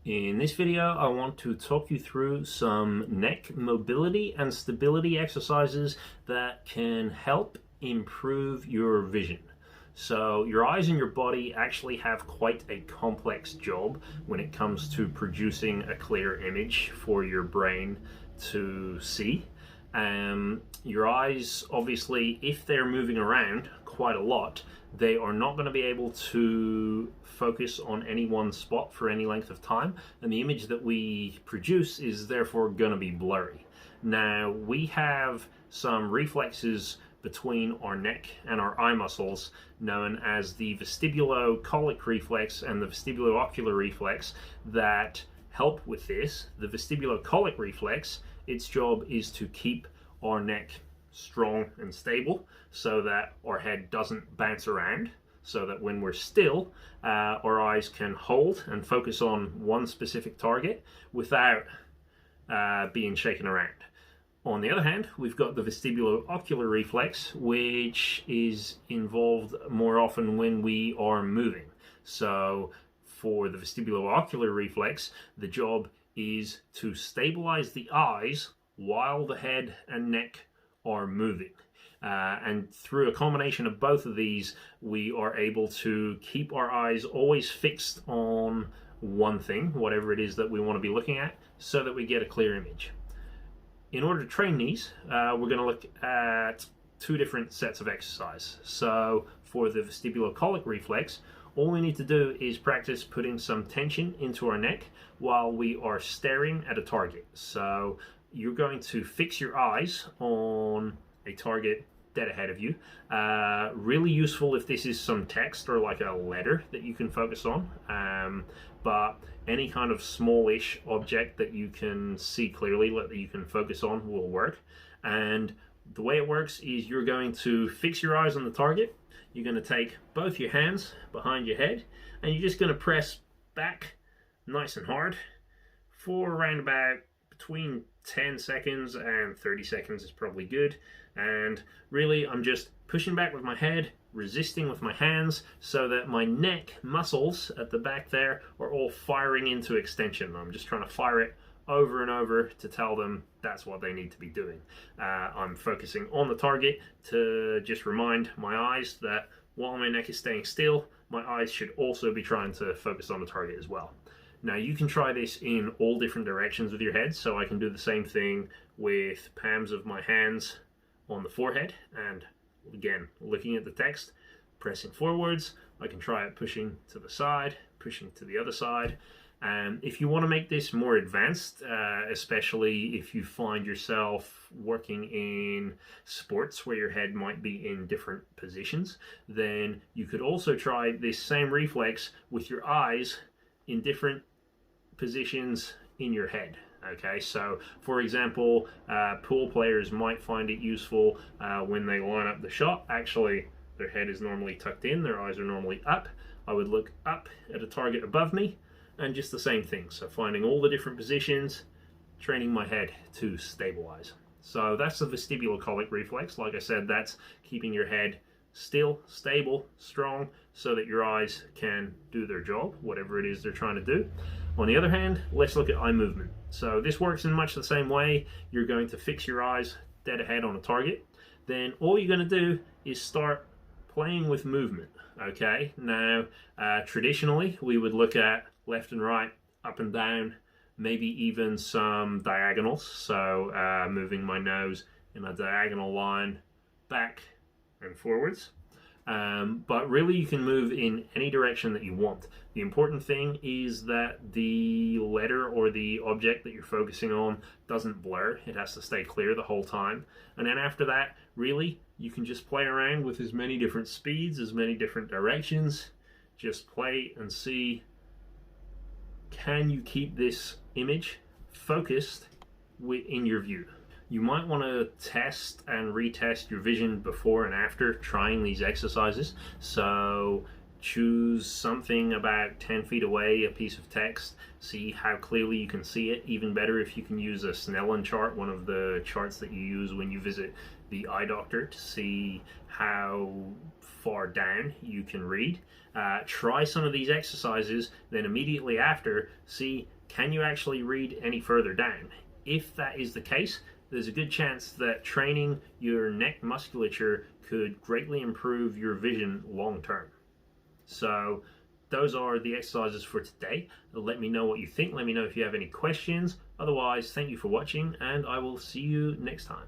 In this video, I want to talk you through some neck mobility and stability exercises that can help improve your vision. So your eyes and your body actually have quite a complex job when it comes to producing a clear image for your brain to see. Your eyes, obviously, if they're moving around quite a lot, they are not going to be able to focus on any one spot for any length of time, and the image that we produce is therefore going to be blurry. Now, we have some reflexes between our neck and our eye muscles known as the vestibulo-colic reflex and the vestibulo-ocular reflex that help with this. The vestibulo-colic reflex, its job is to keep our neck strong and stable so that our head doesn't bounce around, so that when we're still, our eyes can hold and focus on one specific target without being shaken around. On the other hand, we've got the vestibulo-ocular reflex, which is involved more often when we are moving. So for the vestibulo-ocular reflex, the job is to stabilize the eyes while the head and neck are moving. And through a combination of both of these, we are able to keep our eyes always fixed on one thing, whatever it is that we want to be looking at, so that we get a clear image. In order to train these, we're going to look at two different sets of exercise. So for the vestibulo-colic reflex, all we need to do is practice putting some tension into our neck while we are staring at a target. So you're going to fix your eyes on a target dead ahead of you. Really useful if this is some text or like a letter that you can focus on, but any kind of smallish object that you can see clearly, that you can focus on, will work. And the way it works is you're going to fix your eyes on the target. You're going to take both your hands behind your head and you're just going to press back nice and hard for around about between 10 seconds and 30 seconds is probably good. And really, I'm just pushing back with my head, resisting with my hands, so that my neck muscles at the back there are all firing into extension. I'm just trying to fire it over and over to tell them that's what they need to be doing. I'm focusing on the target to just remind my eyes that while my neck is staying still, my eyes should also be trying to focus on the target as well. Now, you can try this in all different directions with your head, so I can do the same thing with palms of my hands on the forehead, and again, looking at the text, pressing forwards. I can try it pushing to the side, pushing to the other side. If you want to make this more advanced, especially if you find yourself working in sports where your head might be in different positions, then you could also try this same reflex with your eyes in different positions in your head. Okay, so for example, pool players might find it useful when they line up the shot. Actually, their head is normally tucked in, their eyes are normally up. I would look up at a target above me, and just the same thing. So finding all the different positions, training my head to stabilize. So that's the vestibulo-colic reflex. Like I said, that's keeping your head still, stable, strong, so that your eyes can do their job, whatever it is they're trying to do. On the other hand, let's look at eye movement. So this works in much the same way. You're going to fix your eyes dead ahead on a target. Then all you're going to do is start playing with movement. Okay, now traditionally we would look at left and right, up and down, maybe even some diagonals. So moving my nose in a diagonal line back and forwards. But really you can move in any direction that you want. The important thing is that the letter or the object that you're focusing on doesn't blur. It has to stay clear the whole time. And then after that, really, you can just play around with as many different speeds, as many different directions. Just play and see, can you keep this image focused in your view? You might want to test and retest your vision before and after trying these exercises. So choose something about 10 feet away, a piece of text, see how clearly you can see it. Even better if you can use a Snellen chart, one of the charts that you use when you visit the eye doctor, to see how far down you can read. Try some of these exercises, then immediately after, see, can you actually read any further down? If that is the case, there's a good chance that training your neck musculature could greatly improve your vision long term. So those are the exercises for today. Let me know what you think. Let me know if you have any questions. Otherwise, thank you for watching, and I will see you next time.